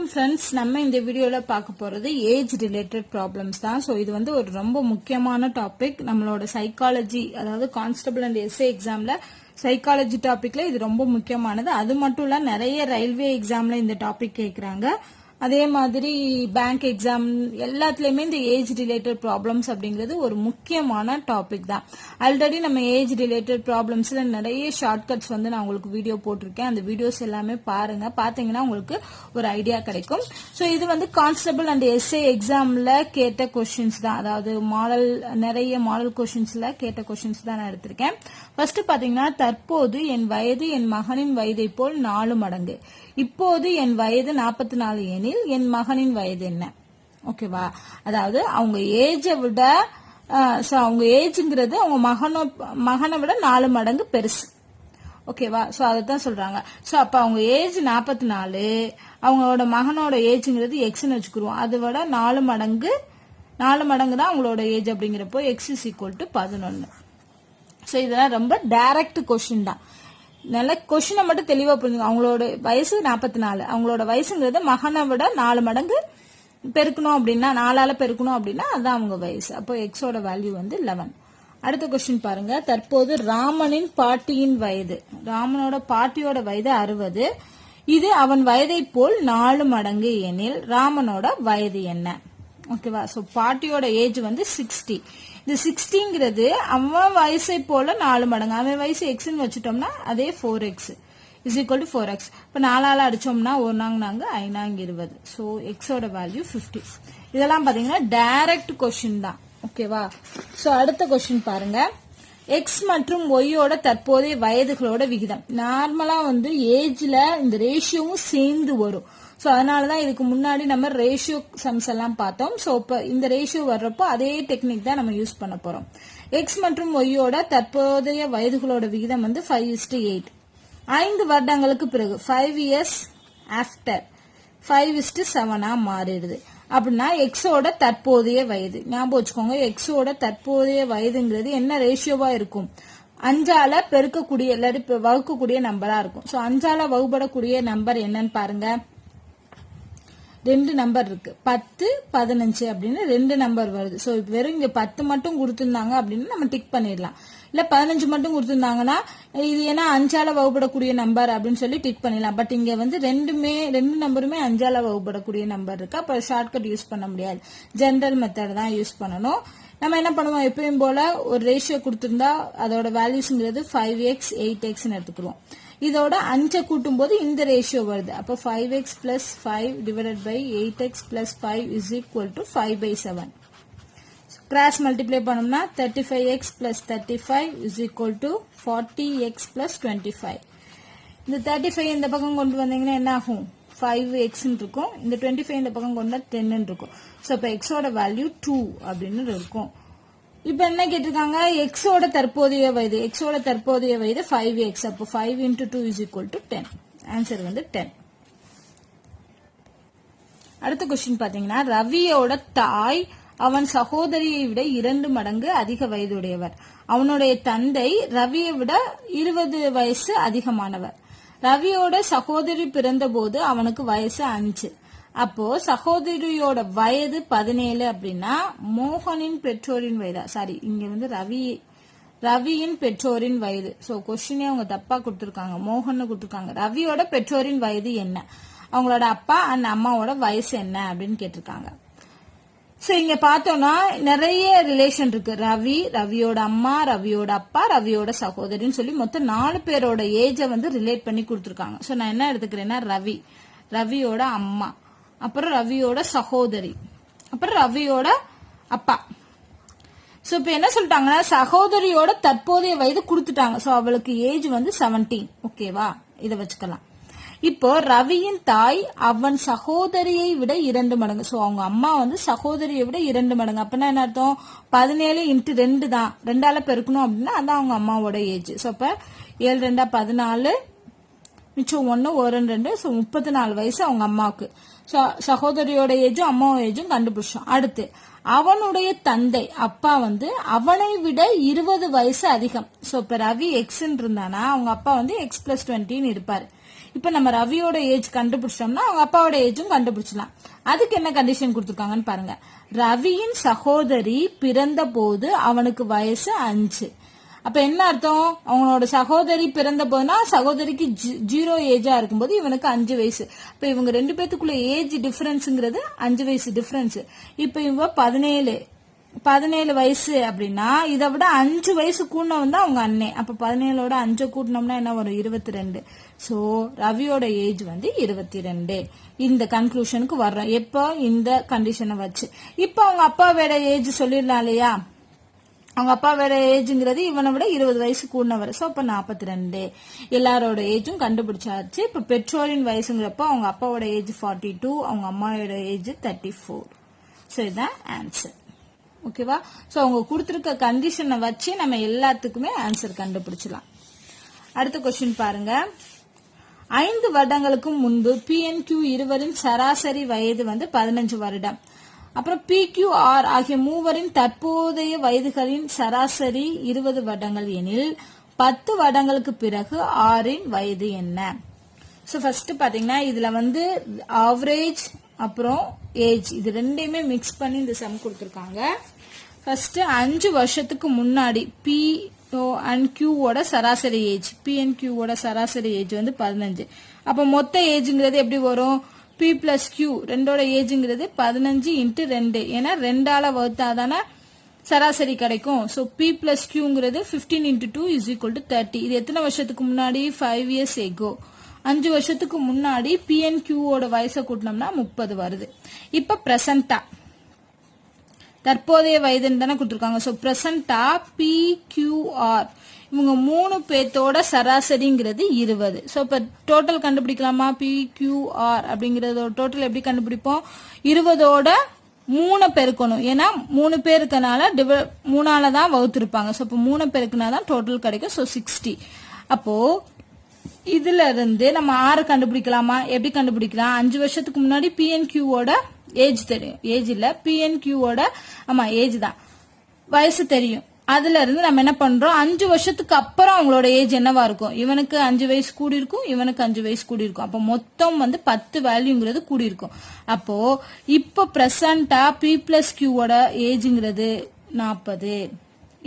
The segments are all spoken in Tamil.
வணக்கம் ஃப்ரெண்ட்ஸ், நம்ம இந்த வீடியோல பார்க்க போறது ஏஜ் ரிலேட்டட் ப்ராப்ளம்ஸ் தான். ஸோ இது வந்து ஒரு ரொம்ப முக்கியமான டாபிக். நம்மளோட சைக்காலஜி, அதாவது கான்ஸ்டபிள் அண்ட் எஸ்ஏ எக்ஸாம்ல சைக்காலஜி டாபிக்ல இது ரொம்ப முக்கியமானது. அது மட்டும் இல்ல, நிறைய ரயில்வே எக்ஸாம்ல இந்த டாபிக் கேட்கறாங்க. அதே மாதிரி பேங்க் எக்ஸாம் எல்லாத்துலயுமே இந்த ஏஜ் ரிலேட்டட் ப்ராப்ளம்ஸ் அப்படிங்கிறது ஒரு முக்கியமான டாபிக் தான். ஆல்ரெடி நம்ம ஏஜ் ரிலேட்டட் ப்ராப்ளம்ஸ்ல நிறைய ஷார்ட்கட்ஸ் வந்து நான் உங்களுக்கு வீடியோ போட்டிருக்கேன். அந்த வீடியோஸ் எல்லாமே பாருங்க. பாத்தீங்கன்னா உங்களுக்கு ஒரு ஐடியா கிடைக்கும். ஸோ இது வந்து கான்ஸ்டபிள் அண்ட் எஸ்ஏ எக்ஸாம்ல கேட்ட கொஸ்டின்ஸ் தான். அதாவது நிறைய மாடல் கொஸ்டின்ஸ்ல கேட்ட கொஸ்டின்ஸ் தான் நான் எடுத்திருக்கேன். ஃபர்ஸ்ட் பாத்தீங்கன்னா, தற்போது என் வயது என் மகனின் வயதை போல் 4 மடங்கு. இப்போது என் வயது 44 எனில் என் மகனின் வயது என்ன? ஓகேவா? அதாவது அவங்க ஏஜை விட அவங்க ஏஜ்ங்கிறது அவங்க மகனை விட 4 மடங்கு பெருசு. ஓகேவா? சோ அதான் சொல்றாங்க. சோ அப்ப அவங்க ஏஜ் 44, அவங்களோட மகனோட ஏஜ்ங்கிறது எக்ஸ்ன்னு வச்சுக்குருவோம். அதை விட 4 மடங்கு தான் அவங்களோட ஏஜ். அப்படிங்கிறப்போ X is equal to 11. So இதெல்லாம் ரொம்ப டைரக்ட் கொஸ்டின் தான். நல்ல கொஸ்டினை மட்டும் தெளிவா புரிஞ்சுங்க. அவங்களோட வயசு 44, அவங்களோட வயசுங்கிறது மகனை விட 4 மடங்கு பெருக்கணும் அப்படின்னா, 4ஆல பெருக்கணும் அப்படின்னா அதான் அவங்க வயசு. அப்போ எக்ஸோட வேல்யூ வந்து 11. அடுத்த கொஸ்டின் பாருங்க. தற்போது ராமனின் பாட்டியின் வயது, ராமனோட பாட்டியோட வயது 60. இது அவன் வயதை போல் 4 மடங்கு எனில் ராமனோட வயது என்ன? ஓகேவா? சோ பாட்டியோட ஏஜ் வந்து 60. இந்த 60ங்கிறது அவன் வயசை போல 4 மடங்கு. அவன் வயசு எக்ஸ்ன்னு வச்சுட்டோம்னா அதே 4x is equal to 4x. இப்ப 4ஆல அடிச்சோம்னா 1 5 20. சோ எக்ஸோட வேல்யூ 50. இதெல்லாம் பாத்தீங்கன்னா டைரக்ட் கொஸ்டின் தான். ஓகேவா? சோ அடுத்த கொஸ்டின் பாருங்க. எக்ஸ் மற்றும் ஒய்யோட தற்போதைய வயதுகளோட விகிதம். நார்மலா வந்து ஏஜ்ல இந்த ரேஷியோவும் சேர்ந்து வரும். சோ அதனாலதான் இதுக்கு முன்னாடி நம்ம ரேஷியோ சம்ஸ் எல்லாம் பார்த்தோம். சோ இப்ப இந்த ரேஷியோ வர்றப்போ அதே டெக்னிக் தான் நம்ம யூஸ் பண்ண போறோம். எக்ஸ் மற்றும் ஒய்யோட தற்போதைய வயதுகளோட விகிதம் வந்து 5:8. 5 வருடங்களுக்கு பிறகு 5 இயர்ஸ் ஆஃப்டர் 5:7 மாறிடுது. அப்படின்னா எக்ஸோட தற்போதைய வயது ஞாபகம் வச்சுக்கோங்க. எக்ஸோட தற்போதைய வயதுங்கிறது என்ன ரேஷியோவா இருக்கும்? 5ஆல பெருக்கக்கூடிய இல்லாட்டி வகுக்கக்கூடிய நம்பரா இருக்கும். சோ 5ஆல வகுப்படக்கூடிய நம்பர் என்னன்னு பாருங்க. 2 நம்பர் இருக்கு, 10, 15 அப்படின்னு 2 நம்பர் வருது. சோ வெறும் இங்க 10 மட்டும் கொடுத்திருந்தாங்க அப்படின்னு நம்ம டிக் பண்ணிடலாம். இல்ல 15 மட்டும் கொடுத்திருந்தாங்கன்னா இது ஏன்னா 5ஆல வகுப்படக்கூடிய நம்பர் அப்படின்னு சொல்லி டிக் பண்ணிடலாம். பட் இங்க வந்து 2 நம்பருமே 5ஆல வகுப்படக்கூடிய நம்பர் இருக்கு. அப்ப ஷார்ட்கட் யூஸ் பண்ண முடியாது. ஜெனரல் மெத்தட் தான் யூஸ் பண்ணணும். நம்ம என்ன பண்ணுவோம், எப்பயும் போல ஒரு ரேஷியோ கொடுத்திருந்தா அதோட வேல்யூஸ்ங்கிறது 5x 8xன்னு எடுத்துக்கிறோம். இதோட 5 கூட்டும் போது இந்த ரேஷியோ வருது. அப்ப 5x plus 5 divided by 8x plus 5 is equal to 5/7. Cross multiply பண்ணோம்னா 35x plus 35 is equal to 40x plus 25. இந்த 35 இந்த பக்கம் கொண்டு வந்தீங்கன்னா என்ன ஆகும்? 5x இருக்கும். இந்த 25 இந்த பக்கம் கொண்டு 10 இருக்கும். சோ அப்ப எக்ஸோட வேல்யூ 2 அப்படின்னு இருக்கும். இப்ப என்ன கேட்டிருக்காங்க? எக்ஸோட தற்போதைய வயது. எக்ஸோட தற்போதைய வயது 5x. அப்போ 5 into 2 is equal to 10. Answer வந்து 10. அடுத்த கொஸ்டின் பாத்தீங்கன்னா, ரவியோட தாய் அவன் சகோதரியை விட 2 மடங்கு அதிக வயதுடையவர். அவனுடைய தந்தை ரவியை விட 20 வயசு அதிகமானவர். ரவியோட சகோதரி பிறந்த போது அவனுக்கு வயசு 5. அப்போ சகோதரியோட வயது 17 அப்படின்னா மோகனின் பெற்றோரின் வயதா? சாரி, இங்க வந்து ரவியின் பெற்றோரின் வயது. சோ கொஸ்டினே அவங்க தப்பா கொடுத்திருக்காங்க, மோகன் கொடுத்திருக்காங்க. ரவியோட பெற்றோரின் வயது என்ன? அவங்களோட அப்பா அண்ட் அம்மாவோட வயசு என்ன அப்படின்னு கேட்டிருக்காங்க. சோ இங்க பார்த்தோம்னா நிறைய ரிலேஷன் இருக்கு. ரவியோட அம்மா, ரவியோட அப்பா, ரவியோட சகோதரின்னு சொல்லி மொத்தம் 4 பேரோட ஏஜ வந்து ரிலேட் பண்ணி கொடுத்திருக்காங்க. சோ நான் என்ன எடுத்துக்கிறேன்னா ரவியோட அம்மா, அப்புறம் ரவியோட சகோதரி, அப்புறம் ரவியோட அப்பா. சோ இப்ப என்ன சொல்லிட்டாங்கன்னா, சகோதரியோட தற்போதைய வயது கொடுத்துட்டாங்க. சோ அவளுக்கு ஏஜ் வந்து 17. ஓகேவா? இத வச்சுக்கலாம். இப்போ ரவியின் தாய் அவன் சகோதரியை விட 2 மடங்கு. சோ அவங்க அம்மா வந்து சகோதரியை விட 2 மடங்கு. அப்பனா என்ன அர்த்தம்? 17 into 2 தான். 2ஆல பெருக்கணும் அப்படின்னா அதான் அவங்க அம்மாவோட ஏஜ். சோ அப்ப 7 2 14, மிச்சம் 1 1 2. சோ 34 வயசு அவங்க அம்மாவுக்கு. சகோதரியோட ஏஜும் அம்மாவோட ஏஜும் கண்டுபிடிச்சோம். அடுத்து அவனுடைய தந்தை அப்பா வந்து அவனை விட 20 வயசு அதிகம். சோ இப்ப ரவி எக்ஸ் இருந்தானா அவங்க அப்பா வந்து x plus 20 இருப்பாரு. இப்ப நம்ம ரவியோட ஏஜ் கண்டுபிடிச்சோம்னா அவங்க அப்பாவோட ஏஜும் கண்டுபிடிச்சலாம். அதுக்கு என்ன கண்டிஷன் கொடுத்திருக்காங்கன்னு பாருங்க. ரவியின் சகோதரி பிறந்த போது அவனுக்கு வயசு 5. அப்ப என்ன அர்த்தம்? அவனோட சகோதரி பிறந்த போதுனா சகோதரிக்கு 0 ஏஜா இருக்கும்போது இவனுக்கு 5 வயசு. அப்ப இவங்க 2 பேத்துக்குள்ள ஏஜ் டிஃபரன்ஸ்ங்கிறது 5 வயசு டிஃபரன்ஸ். இப்ப இவங்க 17 வயசு அப்படின்னா இதை விட 5 வயசு கூட்டினவன் தான் அவங்க அண்ணன். அப்ப 17ஓட 5 கூட்டினோம்னா என்ன வரும்? 22. சோ ரவியோட ஏஜ் வந்து 22. இந்த கன்க்ளூஷனுக்கு வர்றோம். எப்போ? இந்த கண்டிஷனை வச்சு. இப்ப அவங்க அப்பாவோட ஏஜ் சொல்லிடலாம் இல்லையா? அவங்க அப்பாவோட ஏஜ்ங்கிறது இவனை விட 20 வயசு கூடினவர். சோ அப்ப 42. எல்லாரோட ஏஜும் கண்டுபிடிச்சாச்சு. இப்ப பெற்றோரின் வயசுங்கிறப்ப அவங்க அப்பாவோட ஏஜ் 42, அவங்க அம்மாவோட ஏஜ் 34. சோ இதுதான் ஆன்சர். ஓகேவா? சோ அவங்க கொடுத்திருக்க கண்டிஷனை வச்சு நம்ம எல்லாத்துக்குமே ஆன்சர் கண்டுபிடிச்சலாம். அடுத்த கொஸ்டின் பாருங்க. 5 வருடங்களுக்கு முன்பு PNQ இருவரின் சராசரி வயது வந்து 15 வருடம். அப்புறம் PQR ஆகிய மூவரின் தற்போதைய வயதுகளின் சராசரி 20 வருடங்கள் எனில் 10 வருடங்களுக்கு பிறகு ஆரின் வயது என்ன? சோ ஃபர்ஸ்ட் பாத்தீங்கன்னா இதுல வந்து ஆவரேஜ் அப்புறம் ஏஜ் இது ரெண்டையுமே மிக்ஸ் பண்ணி இந்த சம் கொடுத்திருக்காங்க. ஃபர்ஸ்ட் 5 வருஷத்துக்கு முன்னாடி P and Q ஓட சராசரி ஏஜ், P and Q ஓட சராசரி ஏஜ் வந்து 15. அப்ப மொத்த ஏஜ்ங்கிறது எப்படி வரும்? P plus Q ரெண்டோட ஏஜ்ங்கிறது 15 × 2. ஏன்னா 2ஆல வகுத்தாதான சராசரி கிடைக்கும். So P plus Qங்கிறது 15 × 2 is equal to 30. இது எத்தனை வருஷத்துக்கு முன்னாடி? 5 years ago. 5 வருஷத்துக்கு முன்னாடி P and Q ஓட வயசை கூட்டினோம்னா 30 வருது. இப்ப பிரசன்டா தற்போதைய வயதுன்னு தானே கொடுத்துருக்காங்க. சோ பிரசன்டா PQR இவங்க 3 பேத்தோட சராசரிங்கிறது 20. சோ இப்ப டோட்டல் கண்டுபிடிக்கலாமா? PQR அப்படிங்கறதோட டோட்டல் எப்படி கண்டுபிடிப்போம்? 20ஓட 3 பெருக்கணும். ஏன்னா 3 பேருக்கனால 3ஆல தான் வகுத்திருப்பாங்க. சோ இப்ப 3 பெருக்குனாதான் டோட்டல் கிடைக்கும். சோ 60. அப்போ இதுல இருந்து நம்ம 6 கண்டுபிடிக்கலாமா? எப்படி கண்டுபிடிக்கலாம்? 5 வருஷத்துக்கு முன்னாடி PNQ ஓட ஏஜ் தெரியும். ஏஜ் இல்ல, PNQ ஓட ஆமா ஏஜ் தான், வயசு தெரியும். அதுல இருந்து நம்ம என்ன பண்றோம்? 5 வருஷத்துக்கு அப்புறம் அவங்களோட ஏஜ் என்னவா இருக்கும்? இவனுக்கு 5 வயசு கூடி இருக்கும், இவனுக்கு 5 வயசு கூடி இருக்கும். அப்ப மொத்தம் வந்து 10 வேல்யூங்கிறது கூடி இருக்கும். அப்போ இப்ப பிரசன்டா P plus Q ஓட ஏஜ்ங்கிறது 40.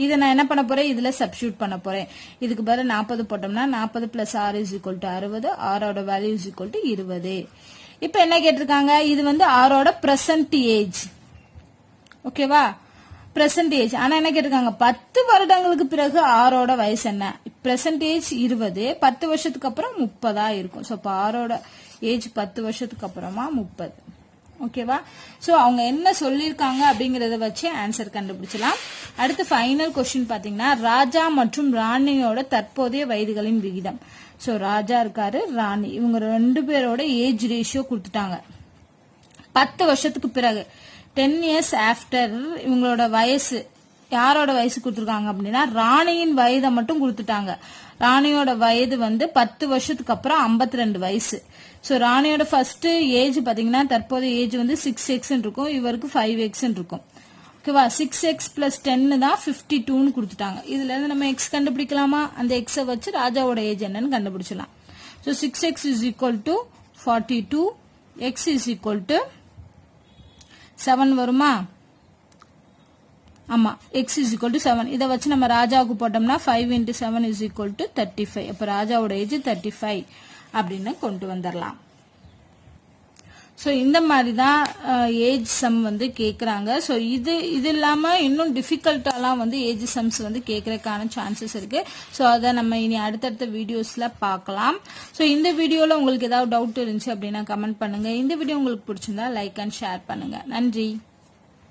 இதை நான் என்ன பண்ண போறேன்? இதுல சப்ஸ்டியூட் பண்ண போறேன். இதுக்கு பதிலா 40 போட்டோம்னா 40 plus R is equal to 60. ஆரோட வேல்யூ is equal to 20. இப்ப என்ன கேட்டிருக்காங்க? இது வந்து ஆரோட பிரசன்ட் ஏஜ். ஓகேவா? Present age. ஆனா என்ன கேட்டிருக்காங்க? 10 வருடங்களுக்கு பிறகு ஆரோட வயசு என்ன? பிரசன்ட் ஏஜ் 20, 10 வருஷத்துக்கு அப்புறம் 30 இருக்கும். சோ அப்ப ஆரோட ஏஜ் 10 வருஷத்துக்கு அப்புறமா 30. ஓகேவா? சோ அவங்க என்ன சொல்லிருக்காங்க அப்படிங்கறத வச்சு ஆன்சர் கண்டுபிடிச்சலாம். அடுத்து ஃபைனல் கொஸ்டின் பாத்தீங்கன்னா, ராஜா மற்றும் ராணியோட தற்போதைய வயதுகளின் விகிதம். சோ ராஜா இருக்காரு, ராணி, இவங்க 2 பேரோட ஏஜ் ரேஷியோ கொடுத்துட்டாங்க. 10 வருஷத்துக்கு பிறகு 10 years ஆஃப்டர் இவங்களோட வயசு, யாரோட வயசு கொடுத்துருக்காங்க அப்படின்னா ராணியின் வயதை மட்டும் கொடுத்துட்டாங்க. ராணியோட வயது வந்து 10 வருஷத்துக்கு அப்புறம் 52 வயசு. சோ ராணியோட ஃபர்ஸ்ட் ஏஜ் பாத்தீங்கன்னா தற்போதைய ஏஜ் வந்து 6x இருக்கும், இவருக்கு 5x இருக்கும். ஓகேவா? 6x plus 10 தான் 52ன்னு கொடுத்துட்டாங்க. இதுல இருந்து நம்ம x கண்டுபிடிக்கலாமா? அந்த x வச்சு ராஜாவோட ஏஜ் என்னன்னு கண்டுபிடிச்சலாம். So 6x is equal to 42, x is equal to 7 வருமா? ஆமா, x is equal to 7. இதை வச்சு நம்ம ராஜாவுக்கு போட்டோம்னா 5 × 7 is equal to 35. அப்ப ராஜாவோட ஏஜ் 35 அப்படின்னு கொண்டு வந்துடலாம். சோ இந்த மாதிரி தான் ஏஜ் சம் வந்து கேக்குறாங்க. சோ இது இல்லாம இன்னும் டிஃபிகல்ட்டாலாம் வந்து ஏஜ் சம்ஸ் வந்து கேட்கறதுக்கான சான்சஸ் இருக்கு. சோ அதை நம்ம இனி அடுத்தடுத்த வீடியோஸ்ல பார்க்கலாம். சோ இந்த வீடியோல உங்களுக்கு ஏதாவது டவுட் இருந்துச்சு அப்படின்னா கமெண்ட் பண்ணுங்க. இந்த வீடியோ உங்களுக்கு பிடிச்சிருந்தா லைக் அண்ட் ஷேர் பண்ணுங்க. நன்றி.